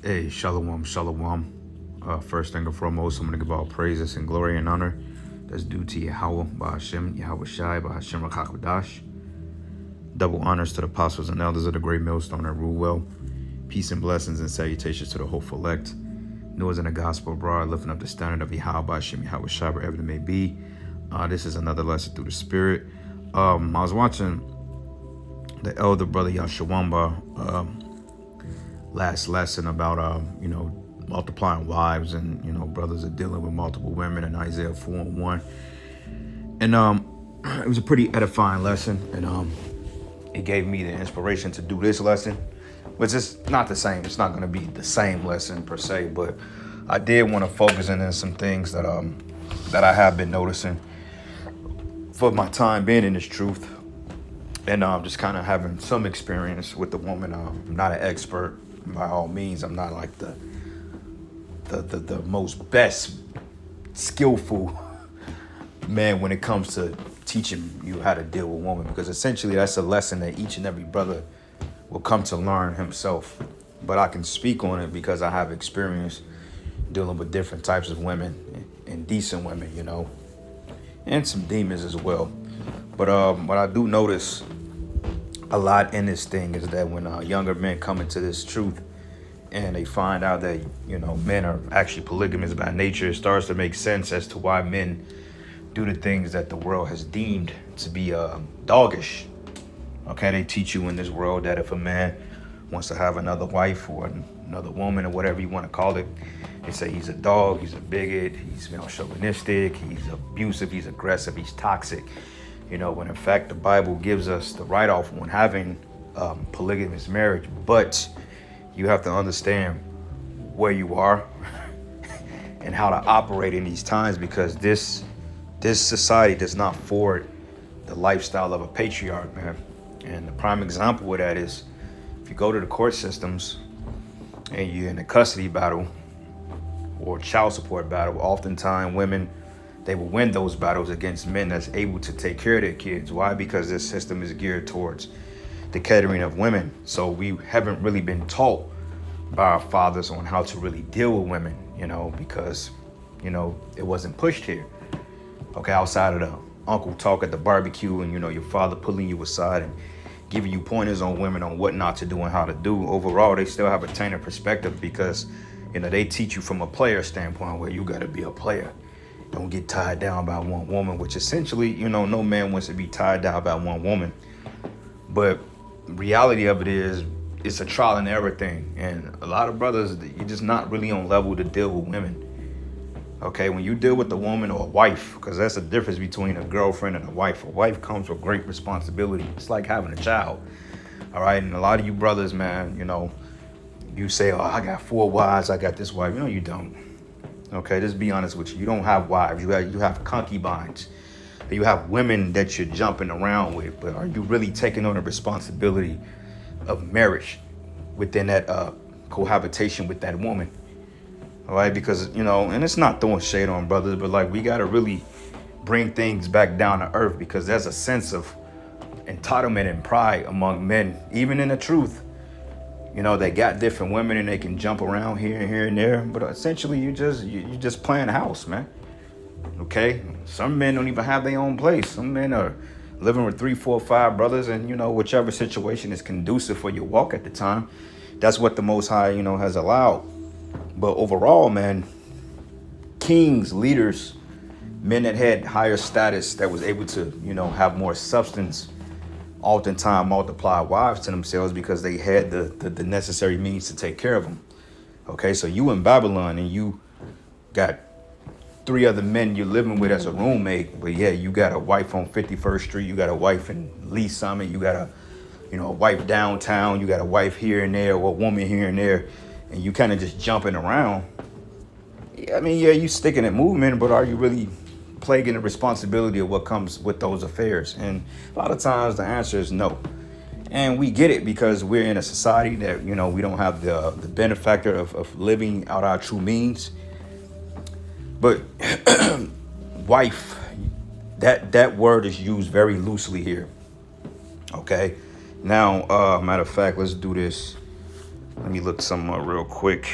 Hey, shalom, shalom. First thing and foremost, I'm going to give all praises and glory and honor that's due to Yahweh, Ba'ashem, Yahweh Shai, Ba'ashem Rakakwadash. Double honors to the apostles and elders of the great millstone that rule well. Peace and blessings and salutations to the hopeful elect. News in the gospel abroad, lifting up the standard of Yahweh, Ba'ashem, Yahweh Shai, wherever it may be. This is another lesson through the Spirit. I was watching the elder brother Yashawamba last lesson about multiplying wives, and brothers are dealing with multiple women in Isaiah 4:1, and it was a pretty edifying lesson, and it gave me the inspiration to do this lesson, which is not the same. It's not going to be the same lesson per se, but I did want to focus in on some things that I have been noticing for my time being in this truth, and just kind of having some experience with the woman. I'm not an expert by all means. I'm not like the most best skillful man when it comes to teaching you how to deal with women, because essentially that's a lesson that each and every brother will come to learn himself. But I can speak on it because I have experience dealing with different types of women and decent women, and some demons as well. But what I do notice a lot in this thing is that when younger men come into this truth and they find out that men are actually polygamous by nature, it starts to make sense as to why men do the things that the world has deemed to be doggish. Okay, they teach you in this world that if a man wants to have another wife or another woman or whatever you want to call it, they say he's a dog, he's a bigot, he's chauvinistic, he's abusive, he's aggressive, he's toxic. When in fact the Bible gives us the write-off when having polygamous marriage, but you have to understand where you are and how to operate in these times, because this society does not forward the lifestyle of a patriarch, man. And the prime example of that is if you go to the court systems and you're in a custody battle or child support battle, oftentimes women, they will win those battles against men that's able to take care of their kids. Why? Because this system is geared towards the catering of women. So we haven't really been taught by our fathers on how to really deal with women, because, it wasn't pushed here. Okay, outside of the uncle talk at the barbecue and, your father pulling you aside and giving you pointers on women on what not to do and how to do. Overall, they still have a tainted perspective because, they teach you from a player standpoint where you got to be a player. Don't get tied down by one woman, which essentially, no man wants to be tied down by one woman. But reality of it is, it's a trial and error thing. And a lot of brothers, you're just not really on level to deal with women. Okay, when you deal with a woman or a wife, because that's the difference between a girlfriend and a wife. A wife comes with great responsibility. It's like having a child. All right, and a lot of you brothers, man, you say, oh, I got 4 wives, I got this wife. You don't. Okay, just be honest with you. You don't have wives. You have concubines. You have women that you're jumping around with. But are you really taking on the responsibility of marriage within that cohabitation with that woman? All right, because, and it's not throwing shade on brothers, but like we got to really bring things back down to earth, because there's a sense of entitlement and pride among men, even in the truth. They got different women and they can jump around here and there, but essentially you just playing house, man. Okay, some men don't even have their own place. Some men are living with 3, 4, 5 brothers, and whichever situation is conducive for your walk at the time, that's what the Most High has allowed. But overall, man, kings, leaders, men that had higher status, that was able to have more substance, oftentimes multiply wives to themselves because they had the necessary means to take care of them. Okay, so you in Babylon and you got 3 other men you're living with as a roommate, but yeah, you got a wife on 51st Street, you got a wife in Lee Summit, you got a wife downtown, you got a wife here and there, or a woman here and there, and you kind of just jumping around. I mean, yeah, you sticking at movement, but are you really plaguing the responsibility of what comes with those affairs? And a lot of times the answer is no. And we get it because we're in a society that, we don't have the benefactor of living out our true means. But wife, that word is used very loosely here. Okay. Now, matter of fact, let's do this. Let me look some up real quick.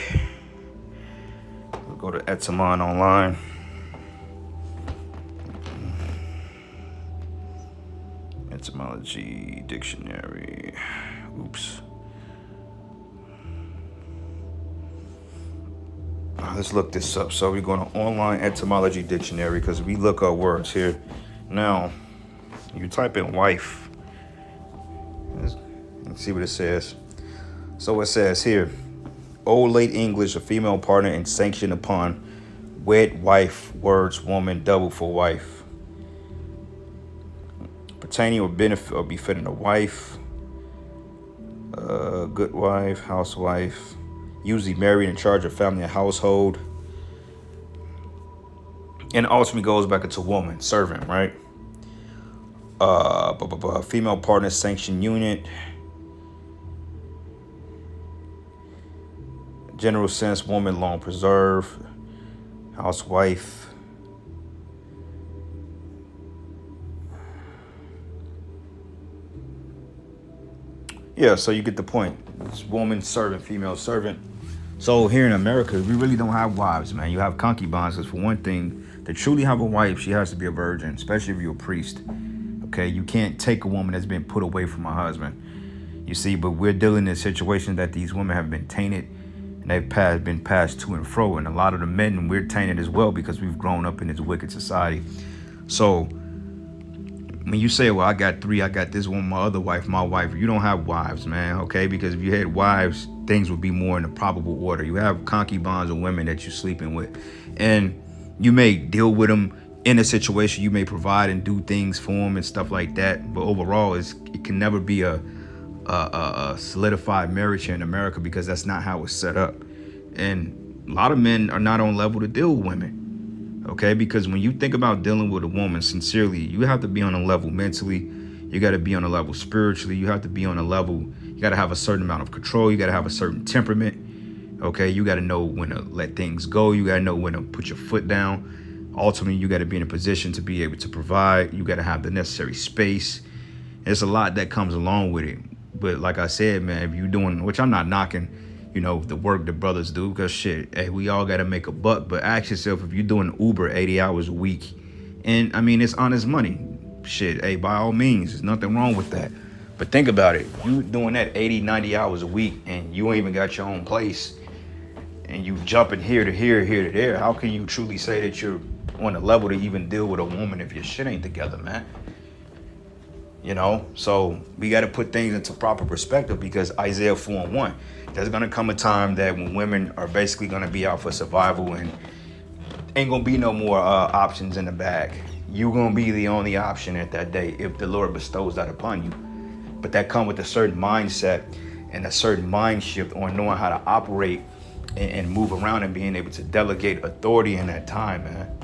We'll go to Etamon online. Etymology dictionary. Oops. Let's look this up. So we're going to online etymology dictionary because we look up words here. Now, you type in wife. Let's see what it says. So it says here, Old Late English, a female partner and sanctioned upon wed wife, words, woman, double for wife. Pertaining or benefit or befitting a wife, good wife, housewife, usually married in charge of family and household. And ultimately goes back into woman, servant, right? Female partner sanctioned unit. General sense, woman long preserved. Housewife. Yeah, so you get the point. It's woman, servant, female servant. So here in America, we really don't have wives, man. You have concubines, because for one thing, to truly have a wife, she has to be a virgin, especially if you're a priest. Okay, you can't take a woman that's been put away from her husband. You see, but we're dealing in situations that these women have been tainted and they've been passed to and fro. And a lot of the men, we're tainted as well because we've grown up in this wicked society. So when you say, well, I got three, I got this one, my other wife, my wife, you don't have wives, man, okay? Because if you had wives, things would be more in a probable order. You have concubines or women that you're sleeping with. And you may deal with them in a situation. You may provide and do things for them and stuff like that. But overall, it can never be a solidified marriage here in America because that's not how it's set up. And a lot of men are not on level to deal with women. Okay, because when you think about dealing with a woman sincerely, you have to be on a level mentally. You got to be on a level spiritually. You have to be on a level. You got to have a certain amount of control. You got to have a certain temperament. Okay, you got to know when to let things go. You got to know when to put your foot down. Ultimately, you got to be in a position to be able to provide. You got to have the necessary space. There's a lot that comes along with it. But like I said, man, if you're doing, which I'm not knocking, the work that brothers do, because shit, hey, we all got to make a buck. But ask yourself, if you're doing Uber 80 hours a week, and I mean, it's honest money, shit, hey, by all means, there's nothing wrong with that. But think about it. You doing that 80, 90 hours a week, and you ain't even got your own place, and you jumping here to here, here to there. How can you truly say that you're on a level to even deal with a woman if your shit ain't together, man? So we got to put things into proper perspective, because Isaiah 4:1, there's going to come a time that when women are basically going to be out for survival and ain't going to be no more options in the bag. You're going to be the only option at that day if the Lord bestows that upon you. But that comes with a certain mindset and a certain mind shift on knowing how to operate and move around and being able to delegate authority in that time, man.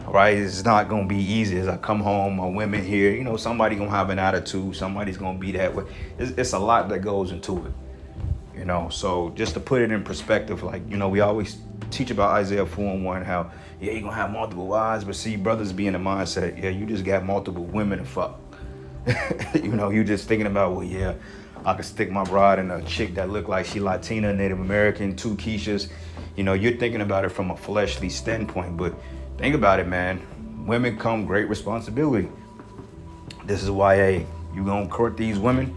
All right, it's not going to be easy. As I come home, my women here, somebody going to have an attitude. Somebody's going to be that way. It's a lot that goes into it, So just to put it in perspective, we always teach about Isaiah 4:1, how, you're going to have multiple wives. But see, brothers be in the mindset, you just got multiple women to fuck. You just thinking about, I could stick my bride in a chick that look like she Latina, Native American, 2 Keishas. You're thinking about it from a fleshly standpoint, but think about it, man. Women come great responsibility. This is why, you gonna court these women.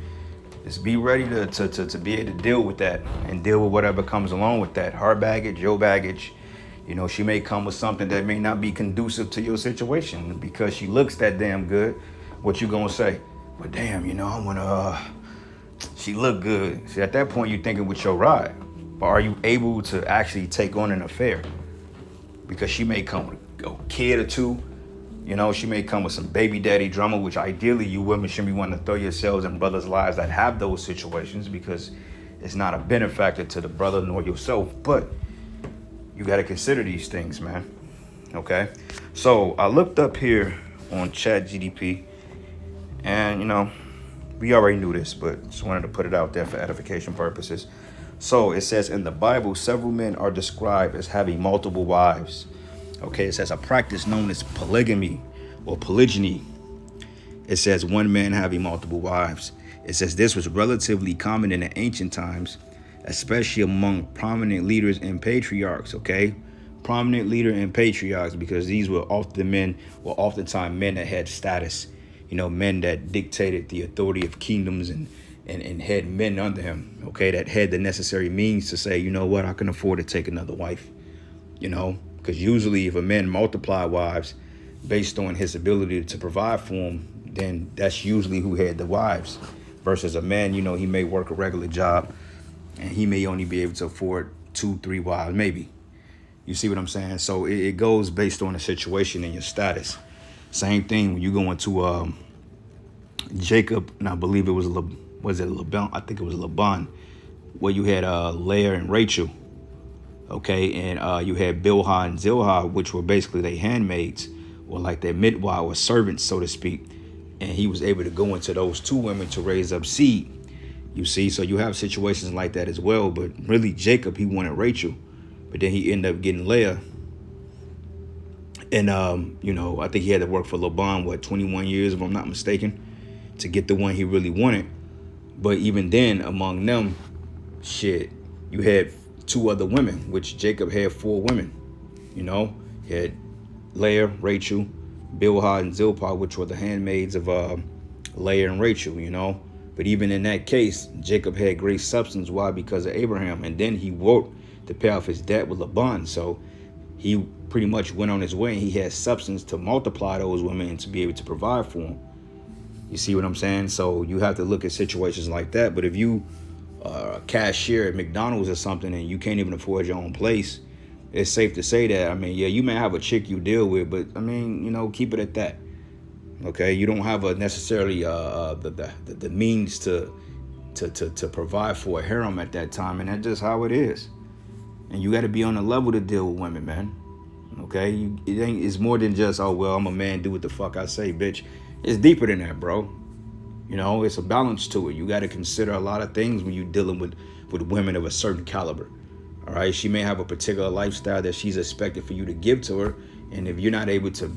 Just be ready to be able to deal with that and deal with whatever comes along with that. Her baggage, your baggage. She may come with something that may not be conducive to your situation because she looks that damn good. What you gonna say? But damn, I wanna. She look good. See, at that point, you're thinking with your ride. But are you able to actually take on an affair? Because she may come with a kid or two. She may come with some baby daddy drama, which ideally you women shouldn't be wanting to throw yourselves in brothers' lives that have those situations, because it's not a benefactor to the brother nor yourself. But you got to consider these things, man. Okay? So I looked up here on ChatGPT, and, we already knew this, but just wanted to put it out there for edification purposes. So it says in the Bible, several men are described as having multiple wives. Okay, it says a practice known as polygamy or polygyny. It says one man having multiple wives. It says this was relatively common in the ancient times, especially among prominent leaders and patriarchs, okay? Prominent leader and patriarchs, because these were oftentimes men that had status, men that dictated the authority of kingdoms and had men under him, okay, that had the necessary means to say, you know what, I can afford to take another wife, because usually if a man multiplied wives based on his ability to provide for them, then that's usually who had the wives, versus a man, he may work a regular job and he may only be able to afford 2-3 wives, maybe. You see what I'm saying? So it goes based on the situation and your status. Same thing when you go into Jacob, and I believe it was Laban? I think it was Laban, where you had Leah and Rachel, okay, and you had Bilhah and Zilhah, which were basically their handmaids, or like their midwife or servants, so to speak. And he was able to go into those two women to raise up seed. You see, so you have situations like that as well. But really, Jacob, he wanted Rachel, but then he ended up getting Leah. And, I think he had to work for Laban, 21 years, if I'm not mistaken, to get the one he really wanted. But even then, among them, you had 2 other women, which Jacob had 4 women. He had Leah, Rachel, Bilhah, and Zilpah, which were the handmaids of Leah and Rachel, But even in that case, Jacob had great substance. Why? Because of Abraham. And then he worked to pay off his debt with Laban. So he pretty much went on his way, and he had substance to multiply those women and to be able to provide for them. You see what I'm saying? So you have to look at situations like that. But if you are a cashier at McDonald's or something and you can't even afford your own place, it's safe to say that, you may have a chick you deal with, but keep it at that. Okay, you don't have a necessarily the means to provide for a harem at that time, and that's just how it is. And you got to be on the level to deal with women, man. Okay, it's more than just, oh well, I'm a man, do what the fuck I say, bitch. It's deeper than that, bro. It's a balance to it. You got to consider a lot of things when you're dealing with women of a certain caliber. All right, she may have a particular lifestyle that she's expected for you to give to her, and if you're not able to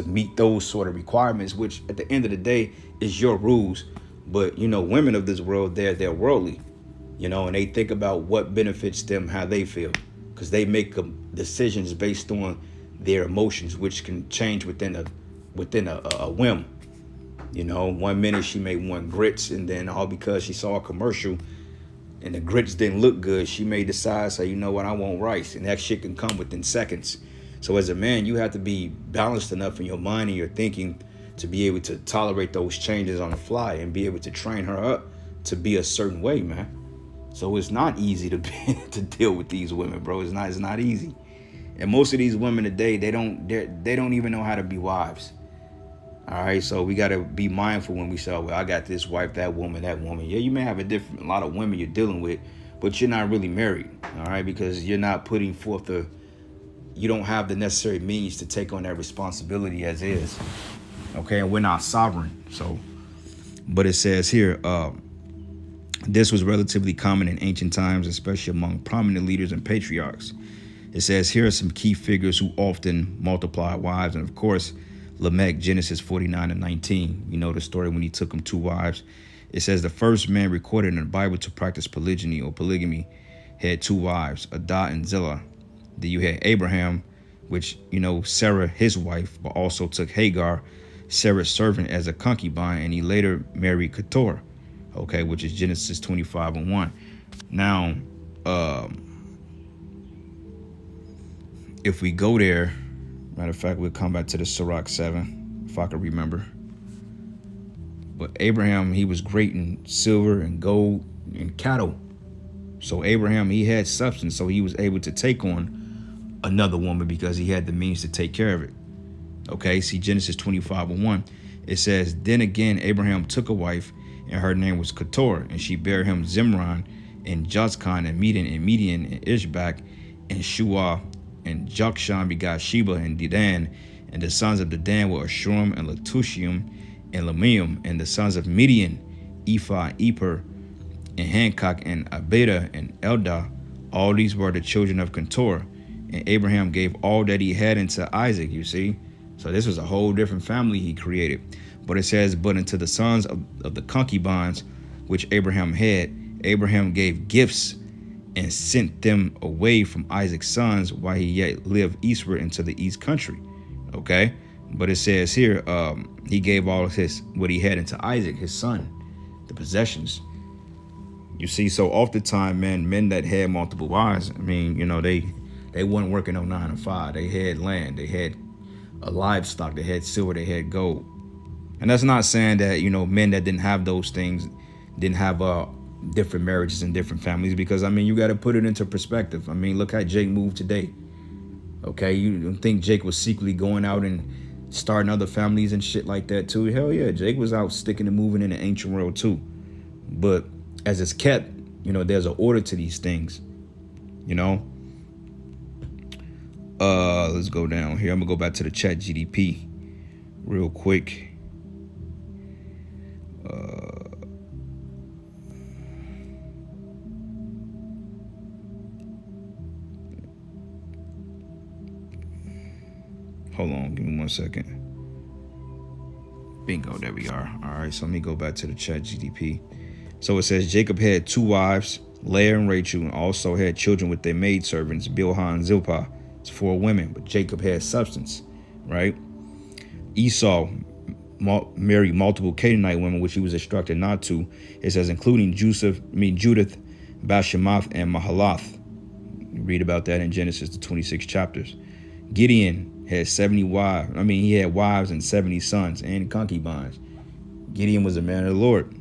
meet those sort of requirements, which at the end of the day is your rules, but women of this world, they're worldly, and they think about what benefits them, how they feel, because they make decisions based on their emotions, which can change within a whim. 1 minute she may want grits, and then all because she saw a commercial and the grits didn't look good, she may decide, say, you know what, I want rice, and that shit can come within seconds. So as a man, you have to be balanced enough in your mind and your thinking to be able to tolerate those changes on the fly and be able to train her up to be a certain way, man. So it's not easy to deal with these women, bro. It's not easy. And most of these women today, they don't even know how to be wives. All right, so we got to be mindful when we say, oh, well, I got this wife, that woman. Yeah, you may have a lot of women you're dealing with, but you're not really married, all right, because you're not putting forth you don't have the necessary means to take on that responsibility as is, okay, and we're not sovereign. So, but it says here, this was relatively common in ancient times, especially among prominent leaders and patriarchs. It says here are some key figures who often multiplied wives, and of course, Lamech, Genesis 49:19. You know the story when he took him 2 wives. It says the first man recorded in the Bible to practice polygyny or polygamy had 2 wives, Adah and Zillah. Then you had Abraham, which, Sarah, his wife, but also took Hagar, Sarah's servant, as a concubine, and he later married Keturah, okay, which is Genesis 25:1. Now, if we go there, matter of fact, we'll come back to the Sirach 7, if I can remember. But Abraham, he was great in silver and gold and cattle. So Abraham, he had substance, so he was able to take on another woman because he had the means to take care of it. Okay, see Genesis 25:1. It says, then again, Abraham took a wife, and her name was Keturah, and she bare him Zimran and Joktan and Median and Ishbak and Shuah, and Jokshan begot Sheba and Dedan, and the sons of Dedan were Ashurim and Letushim and Lamium, and the sons of Midian, Ephah, Eper, and Hancock, and Abeda, and Eldah. All these were the children of Keturah, and Abraham gave all that he had into Isaac, you see. So this was a whole different family he created. But it says, but unto the sons of the concubines which Abraham had, Abraham gave gifts and sent them away from Isaac's sons while he yet lived eastward into the east country. Okay, but it says here, he gave all of his what he had into Isaac, his son, the possessions. You see, so oftentimes, men that had multiple wives, I mean, they weren't working on 9 to 5. They had land, they had a livestock, they had silver, they had gold. And that's not saying that, men that didn't have those things didn't have different marriages and different families, because I mean, you got to put it into perspective. I mean, look how Jake moved today. Okay, you don't think Jake was secretly going out and starting other families and shit like that too? Hell yeah, Jake was out sticking and moving in the ancient world too. But as it's kept, there's an order to these things. Let's go down here. I'm gonna go back to the chat GDP real quick. Hold on, give me 1 second. Bingo, there we are. All right, so let me go back to the chat GDP. So it says Jacob had 2 wives, Leah and Rachel, and also had children with their maidservants, Bilhah and Zilpah. It's 4 women, but Jacob had substance, right? Esau married multiple Canaanite women, which he was instructed not to. It says including Judith, Bashemath, and Mahalath. You read about that in Genesis, the 26 chapters. Gideon had 70 wives. He had wives and 70 sons and concubines. Gideon was a man of the Lord.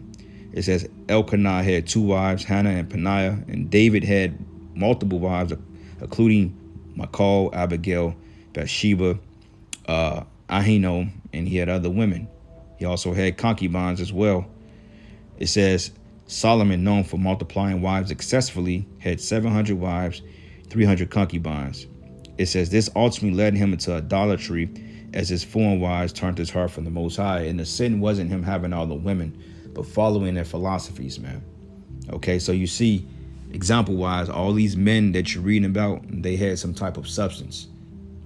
It says Elkanah had 2 wives, Hannah and Peninnah, and David had multiple wives, including Michal, Abigail, Bathsheba, Ahinoam, and he had other women. He also had concubines as well. It says Solomon, known for multiplying wives successfully, had 700 wives, 300 concubines. It says this ultimately led him into idolatry, as his foreign wives turned his heart from the Most High. And the sin wasn't him having all the women, but following their philosophies, man. Okay, so you see, example-wise, all these men that you're reading about, they had some type of substance.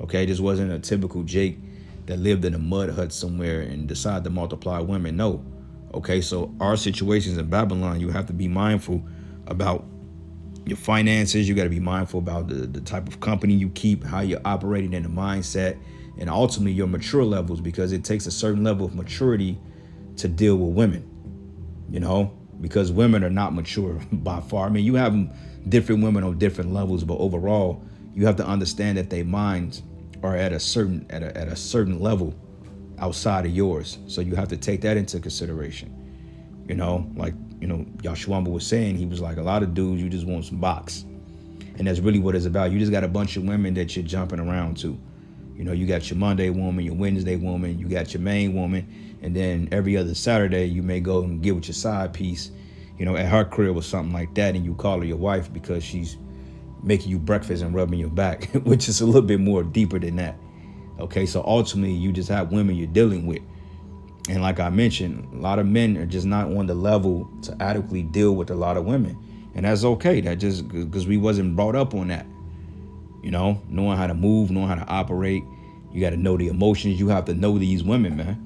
Okay, this wasn't a typical Jake that lived in a mud hut somewhere and decided to multiply women. No. Okay, so our situations in Babylon, you have to be mindful about your finances. You got to be mindful about the type of company you keep, how you're operating in the mindset, and ultimately your mature levels, because it takes a certain level of maturity to deal with women, because women are not mature by far. You have different women on different levels, but overall, you have to understand that their minds are at a certain level outside of yours. So you have to take that into consideration. Like Yahshua was saying, he was like, a lot of dudes, you just want some box. And that's really what it's about. You just got a bunch of women that you're jumping around to. You got your Monday woman, your Wednesday woman, you got your main woman, and then every other Saturday you may go and get with your side piece, at her crib or something like that, and you call her your wife because she's making you breakfast and rubbing your back, which is a little bit more deeper than that. Okay, so ultimately you just have women you're dealing with. And like I mentioned, a lot of men are just not on the level to adequately deal with a lot of women. And that's okay. That just because we wasn't brought up on that. Knowing how to move, knowing how to operate. You got to know the emotions. You have to know these women, man.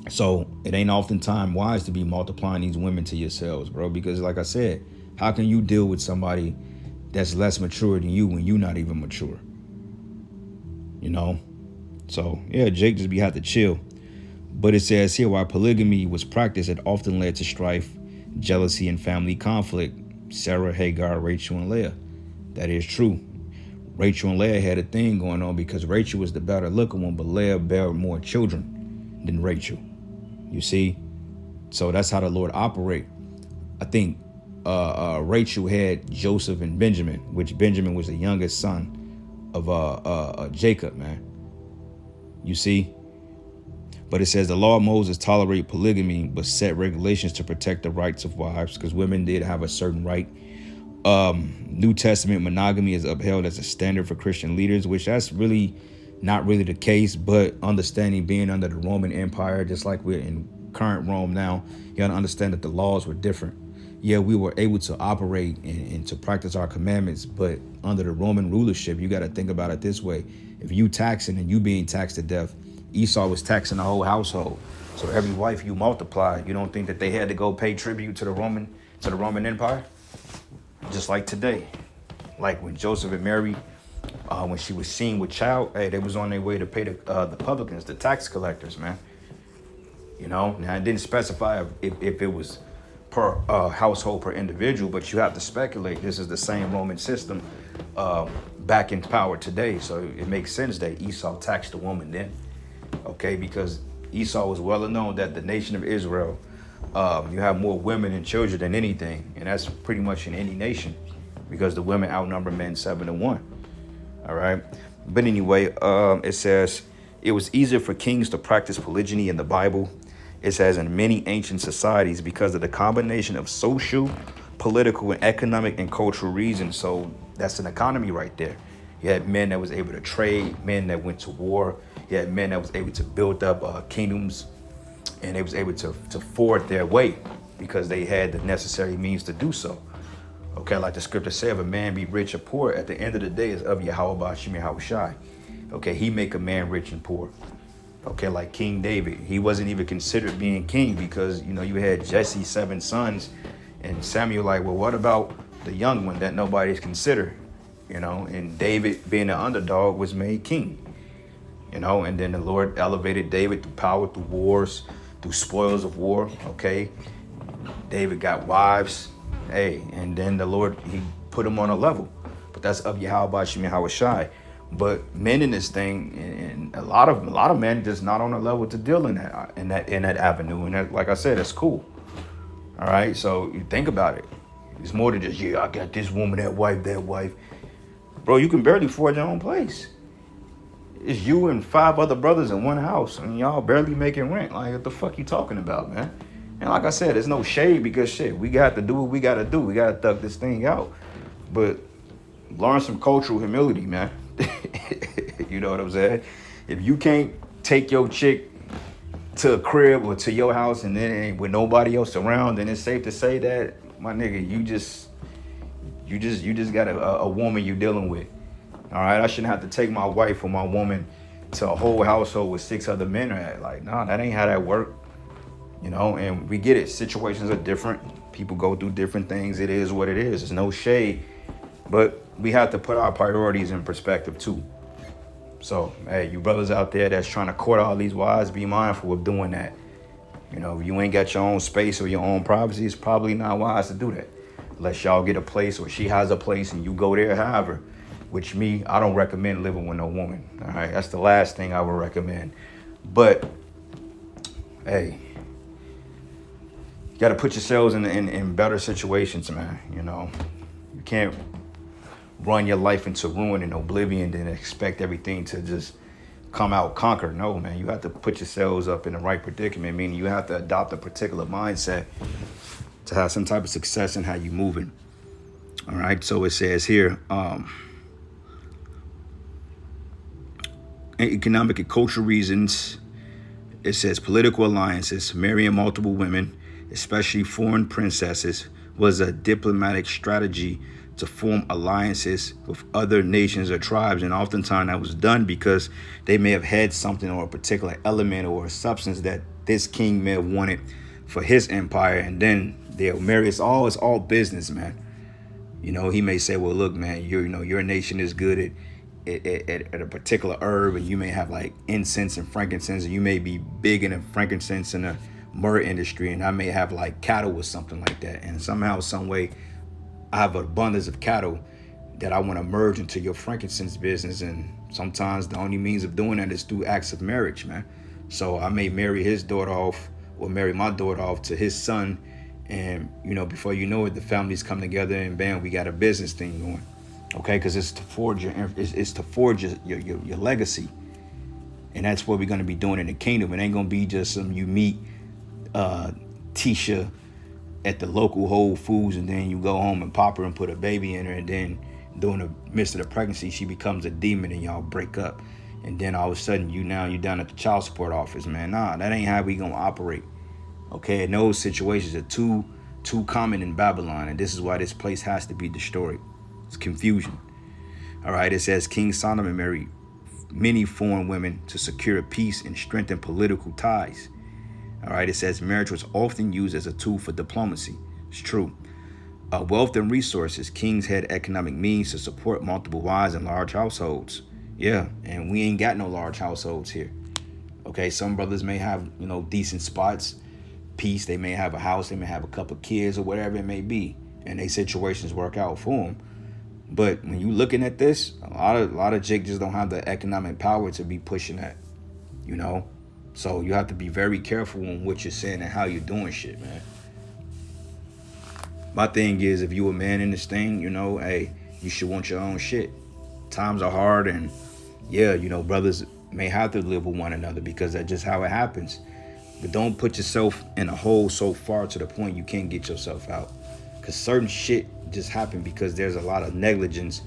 So it ain't oftentimes wise to be multiplying these women to yourselves, bro. Because like I said, how can you deal with somebody that's less mature than you when you're not even mature? So yeah, Jake just had to chill. But it says here, while polygamy was practiced, it often led to strife, jealousy, and family conflict. Sarah, Hagar, Rachel, and Leah. That is true. Rachel and Leah had a thing going on because Rachel was the better looking one, but Leah bare more children than Rachel. You see? So that's how the Lord operate. I think Rachel had Joseph and Benjamin, which Benjamin was the youngest son of Jacob, man. You see? But it says the law of Moses tolerated polygamy, but set regulations to protect the rights of wives, because women did have a certain right. New Testament monogamy is upheld as a standard for Christian leaders, which that's really not really the case. But understanding being under the Roman Empire, just like we're in current Rome now, you got to understand that the laws were different. Yeah, we were able to operate and to practice our commandments, but under the Roman rulership, you got to think about it this way. If you taxing and you being taxed to death, Esau was taxing the whole household. So every wife you multiply, you don't think that they had to go pay tribute to the Roman Empire? just like today. Like when Joseph and Mary, when she was seen with child, hey, they was on their way to pay the publicans, the tax collectors, man. You know, now it didn't specify if it was per household, per individual, but you have to speculate this is the same Roman system back in power today. So it makes sense that Esau taxed the woman then, okay? Because Esau was well known that the nation of Israel, you have more women and children than anything, and that's pretty much in any nation because the women outnumber men 7-1. All right, but anyway, it says it was easier for kings to practice polygyny in the Bible. It says in many ancient societies because of the combination of social, political, and economic and cultural reasons. So that's an economy right there. You had men that was able to trade, men that went to war. You had men that was able to build up kingdoms, and they was able to forward their way because they had the necessary means to do so. Okay, like the scripture said, if a man be rich or poor, at the end of the day is of Yahweh Ba'ashim Yahushai. Okay, he make a man rich and poor. Okay, like King David, he wasn't even considered being king because, you know, you had Jesse's 7 sons and Samuel like, well, what about the young one that nobody's considered? You know, and David being an underdog was made king. You know, and then the Lord elevated David through power, through wars, through spoils of war. Okay, David got wives. Hey, and then the Lord, he put him on a level. But that's of Yahweh Ba'ashim Yahushai. But men in this thing, and a lot of men just not on a level to deal in that avenue. And that, like I said, that's cool. All right, so you think about it. It's more than just, yeah, I got this woman, that wife. Bro, you can barely afford your own place. It's you and 5 other brothers in one house, and y'all barely making rent. Like, what the fuck you talking about, man? And like I said, there's no shade because shit, we got to do what we got to do. We got to thug this thing out. But learn some cultural humility, man. You know what I'm saying? If you can't take your chick to a crib or to your house and then ain't with nobody else around, then it's safe to say that, my nigga, you just got a woman you dealing with. All right, I shouldn't have to take my wife or my woman to a whole household with 6 other men. Like, nah, that ain't how that work. You know, and we get it. Situations are different. People go through different things. It is what it is. There's no shade. But we have to put our priorities in perspective too. So, hey, you brothers out there that's trying to court all these wives, be mindful of doing that. You know, if you ain't got your own space or your own privacy, it's probably not wise to do that. Unless y'all get a place or she has a place and you go there, however. Which me, I don't recommend living with no woman. All right, that's the last thing I would recommend. But, hey, you got to put yourselves in better situations, man. You know, you can't run your life into ruin and oblivion and expect everything to just come out conquered. No, man, you have to put yourselves up in the right predicament, meaning you have to adopt a particular mindset to have some type of success in how you moving. All right, so it says here, economic and cultural reasons. It says political alliances, marrying multiple women, especially foreign princesses, was a diplomatic strategy to form alliances with other nations or tribes. And oftentimes that was done because they may have had something or a particular element or a substance that this king may have wanted for his empire. And then they'll marry. It's all business, man. You know, he may say, well, look, man, your nation is good at a particular herb, and you may have like incense and frankincense, and you may be big in the frankincense and the myrrh industry, and I may have like cattle or something like that. And somehow, some way, I have an abundance of cattle that I want to merge into your frankincense business. And sometimes the only means of doing that is through acts of marriage, man. So I may marry his daughter off or marry my daughter off to his son. And, you know, before you know it, the families come together and bam, we got a business thing going. Okay, because it's to forge your legacy. And that's what we're going to be doing in the kingdom. It ain't going to be just some you meet Tisha at the local Whole Foods, and then you go home and pop her and put a baby in her, and then during the midst of the pregnancy, she becomes a demon and y'all break up. And then all of a sudden, you're down at the child support office, man. Nah, that ain't how we going to operate. Okay, and those situations are too common in Babylon, and this is why this place has to be destroyed. It's confusion. All right, it says King Solomon married many foreign women to secure peace and strengthen political ties. All right, it says marriage was often used as a tool for diplomacy. It's true. Wealth and resources. Kings had economic means to support multiple wives and large households. Yeah, and we ain't got no large households here. Okay, some brothers may have, decent spots, peace. They may have a house, they may have a couple of kids or whatever it may be, and they situations work out for them. But when you looking at this, a lot of Jake just don't have the economic power to be pushing that, you know. So you have to be very careful on what you're saying and how you're doing shit, man. My thing is, if you a man in this thing, hey, you should want your own shit. Times are hard, and yeah, brothers may have to live with one another because that's just how it happens. But don't put yourself in a hole so far to the point you can't get yourself out. Because certain shit just happen because there's a lot of negligence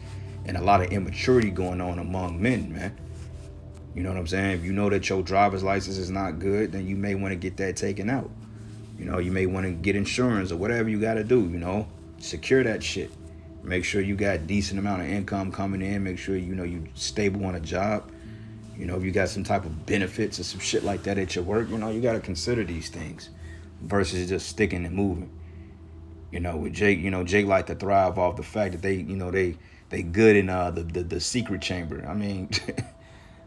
and a lot of immaturity going on among men, man. You know what I'm saying? If you know that your driver's license is not good, then you may want to get that taken out. You may want to get insurance or whatever you got to do, secure that shit. Make sure you got decent amount of income coming in. Make sure, you stable on a job. If you got some type of benefits or some shit like that at your work, you got to consider these things versus just sticking and moving. With Jake, Jake like to thrive off the fact that they good in the secret chamber. I mean,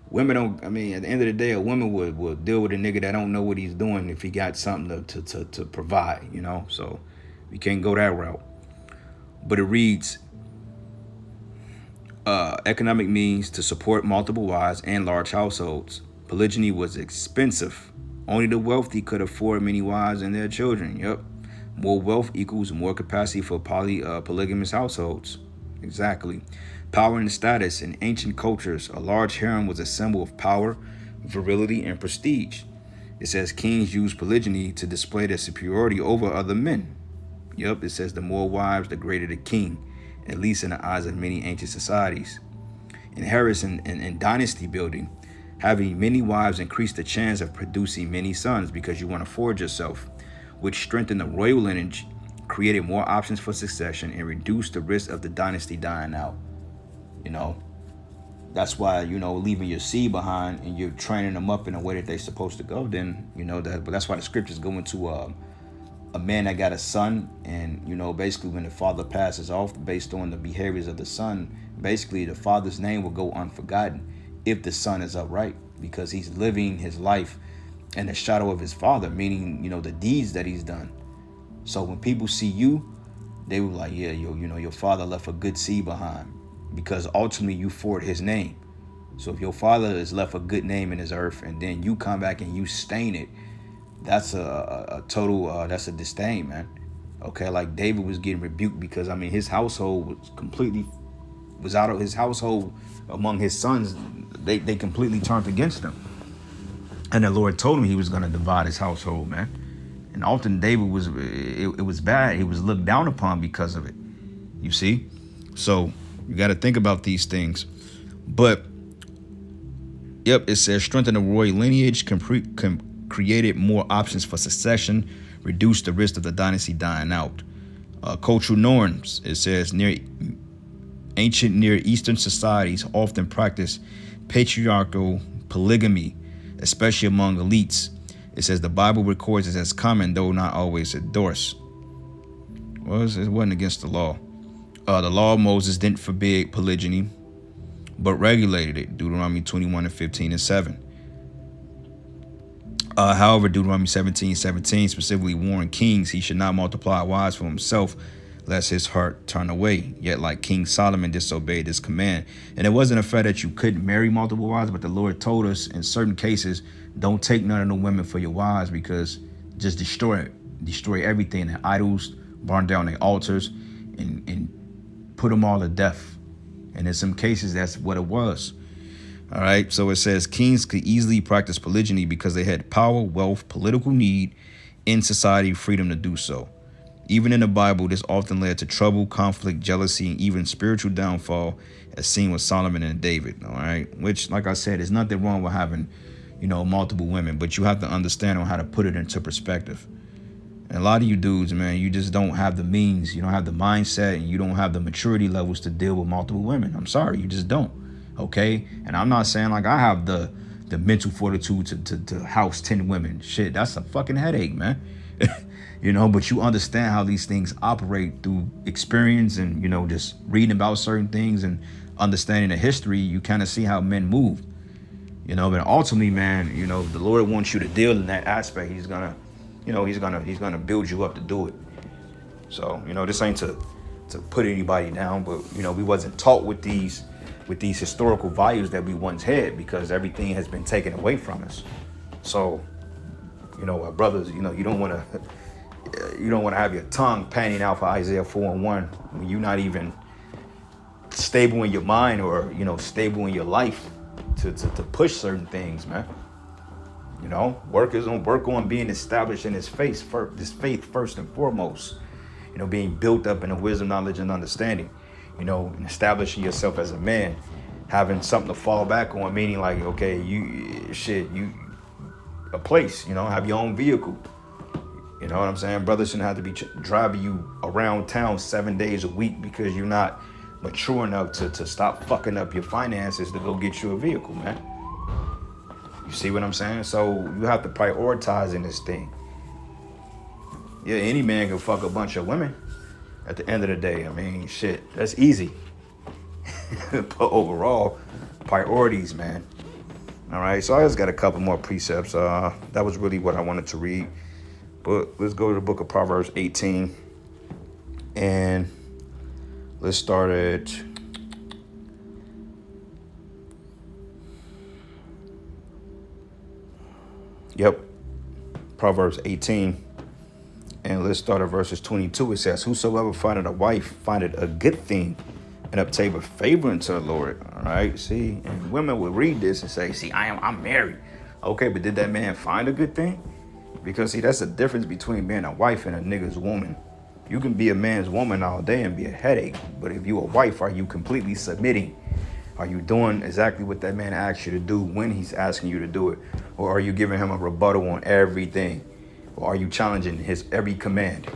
women don't. I mean, at the end of the day, a woman will deal with a nigga that don't know what he's doing if he got something to provide. So we can't go that route. But it reads, economic means to support multiple wives and large households. Polygyny was expensive. Only the wealthy could afford many wives and their children. Yep. More wealth equals more capacity for polygamous households. Exactly. Power and status. In ancient cultures, a large harem was a symbol of power, virility, and prestige. It says kings used polygyny to display their superiority over other men. Yep, it says the more wives, the greater the king, at least in the eyes of many ancient societies. In Harrison and dynasty building, having many wives increased the chance of producing many sons because you want to forge yourself, which strengthened the royal lineage, created more options for succession, and reduced the risk of the dynasty dying out. That's why, leaving your seed behind and you're training them up in a way that they're supposed to go, then, but that's why the scriptures go into a man that got a son, and, basically when the father passes off based on the behaviors of the son, basically the father's name will go unforgotten if the son is upright because he's living his life in the shadow of his father, meaning, the deeds that he's done. So when people see you, they were like, yeah, your father left a good seed behind because ultimately you forward his name. So if your father has left a good name in his earth and then you come back and you stain it, that's a total, that's a disdain, man. Okay, like David was getting rebuked because, his household was out of his household among his sons. They completely turned against him. And the Lord told him he was going to divide his household, man. And often David it was bad. He was looked down upon because of it. You see? So you got to think about these things. But, yep, it says strengthen the royal lineage, created more options for succession, reduced the risk of the dynasty dying out. Cultural norms, it says ancient Near Eastern societies often practice patriarchal polygamy, especially among elites. It says the Bible records it as common, though not always endorsed. Well, it wasn't against the law. The law of Moses didn't forbid polygyny, but regulated it. Deuteronomy 21:15-7. However, Deuteronomy 17:17 specifically warned kings he should not multiply wives for himself, lest his heart turn away. Yet, like King Solomon disobeyed this command. And it wasn't a fact that you couldn't marry multiple wives, but the Lord told us in certain cases, don't take none of the women for your wives because just destroy everything, the idols, burn down their altars, and put them all to death. And in some cases, that's what it was. All right, so it says kings could easily practice polygyny because they had power, wealth, political need, in society, freedom to do so. Even in the Bible, this often led to trouble, conflict, jealousy, and even spiritual downfall, as seen with Solomon and David. All right, which, like I said, there's nothing wrong with having, multiple women, but you have to understand on how to put it into perspective. And a lot of you dudes, man, you just don't have the means, you don't have the mindset, and you don't have the maturity levels to deal with multiple women. I'm sorry, you just don't. Okay, and I'm not saying like I have the mental fortitude to house 10 women. Shit, that's a fucking headache, man. but you understand how these things operate through experience and, just reading about certain things and understanding the history. You kind of see how men move, but ultimately, man, the Lord wants you to deal in that aspect. He's gonna, he's gonna build you up to do it. So, this ain't to put anybody down, but, we wasn't taught with these historical values that we once had, because everything has been taken away from us. So, our brothers, you don't want to have your tongue panning out for Isaiah 4:1 when you're not even stable in your mind or, stable in your life to push certain things, man. Work on being established in his faith first and foremost. Being built up in the wisdom, knowledge, and understanding. And establishing yourself as a man, having something to fall back on, meaning like, okay, a place, have your own vehicle. You know what I'm saying? Brothers shouldn't have to be driving you around town 7 days a week because you're not mature enough to stop fucking up your finances to go get you a vehicle, man. You see what I'm saying? So you have to prioritize in this thing. Yeah, any man can fuck a bunch of women at the end of the day. I mean, shit, that's easy. But overall, priorities, man. All right, so I just got a couple more precepts. That was really what I wanted to read. But let's go to the book of Proverbs 18. And let's start at... Yep, Proverbs 18. And let's start at verses 22. It says, whosoever findeth a wife findeth a good thing and obtaineth favor unto the Lord. All right, see, and women will read this and say, see, I'm married. Okay, but did that man find a good thing? Because, see, that's the difference between being a wife and a nigga's woman. You can be a man's woman all day and be a headache. But if you a wife, are you completely submitting? Are you doing exactly what that man asks you to do when he's asking you to do it? Or are you giving him a rebuttal on everything? Or are you challenging his every command?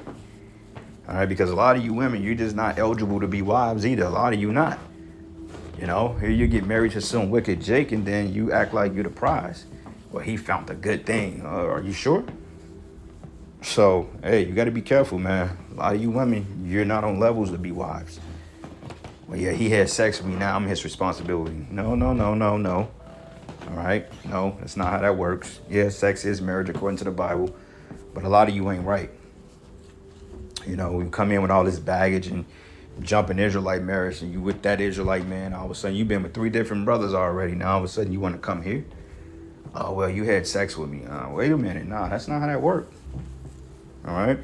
All right, because a lot of you women, you're just not eligible to be wives either. A lot of you not. Here you get married to some wicked Jake and then you act like you're the prize. Well, he found a good thing. Are you sure? So, hey, you got to be careful, man. A lot of you women, you're not on levels to be wives. Well, yeah, he had sex with me. Now I'm his responsibility. No. All right? No, that's not how that works. Yeah, sex is marriage according to the Bible. But a lot of you ain't right. We come in with all this baggage and jump in Israelite marriage and you with that Israelite man. All of a sudden, you've been with 3 different brothers already. Now, all of a sudden, you want to come here? Oh, well, you had sex with me. Wait a minute. Nah, that's not how that works. All right?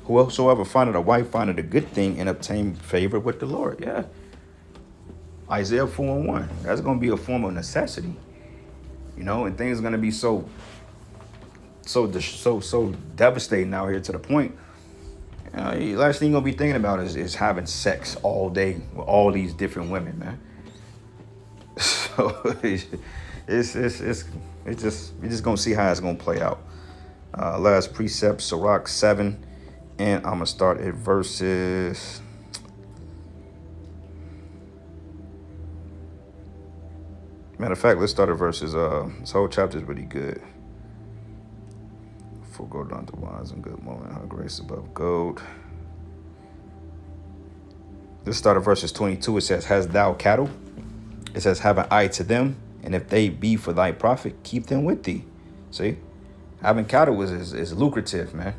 Whosoever findeth a wife findeth a good thing and obtain favor with the Lord. Yeah. Isaiah 4:1. That's going to be a form of necessity. And things are going to be so devastating out here to the point. Last thing you're going to be thinking about is having sex all day with all these different women, man. So we're just going to see how it's going to play out. Last precept, Sirach 7. And I'm going to start at verses... Matter of fact, let's start at verses... this whole chapter is really good. For go down to wise and good moment, her grace above gold. Let's start at verses 22. It says, hast thou cattle? It says, have an eye to them, and if they be for thy profit, keep them with thee. See? Having cattle is lucrative, man.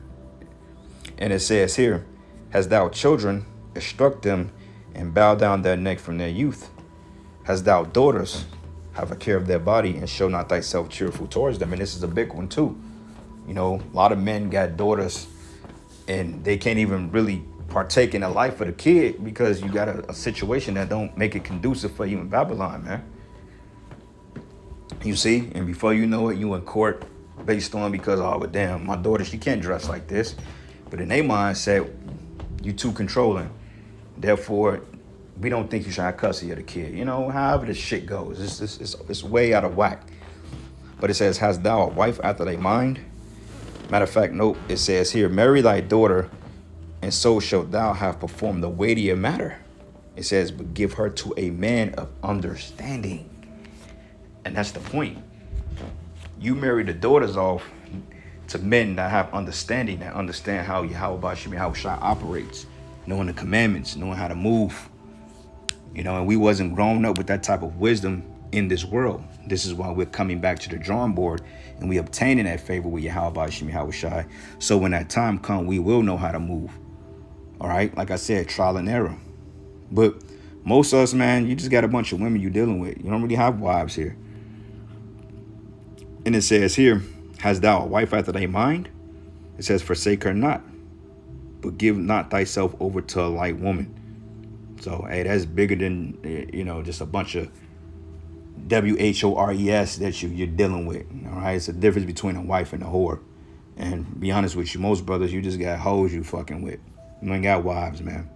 And it says here, hast thou children, instruct them, and bow down their neck from their youth. Hast thou daughters, have a care of their body, and show not thyself cheerful towards them. And this is a big one too. A lot of men got daughters, and they can't even really partake in the life of the kid because you got a situation that don't make it conducive for you in Babylon, man. You see? And before you know it, you in court based on because, oh, but damn, my daughter, she can't dress like this. But in their mindset, you too controlling. Therefore, we don't think you should have custody of the kid. However the shit goes, it's way out of whack. But it says, hast thou a wife after thy mind? Matter of fact, nope. It says here, marry thy daughter, and so shalt thou have performed the weightier matter. It says, but give her to a man of understanding. And that's the point. You marry the daughters off to men that have understanding, that understand how Yahweh Shem Yahushua operates, knowing the commandments, knowing how to move. You know, and we wasn't grown up with that type of wisdom in this world. This is why we're coming back to the drawing board and we obtaining that favor with Yahweh Shem Yahushua. So when that time comes, we will know how to move. All right, like I said, trial and error. But most of us, man, you just got a bunch of women you're dealing with. You don't really have wives here. And it says here, hast thou a wife after thy mind? It says, forsake her not, but give not thyself over to a light woman. So, hey, that's bigger than, you know, just a bunch of WHORES that you're dealing with. All right, it's a difference between a wife and a whore. And be honest with you, most brothers, you just got hoes you fucking with. You ain't got wives, man.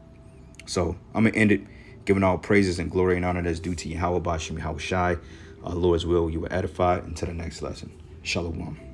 So I'm gonna end it, giving all praises and glory and honor that's due to Yahweh Bashem Yahushai. Lord's will, you will edify. Until the next lesson. Shalom.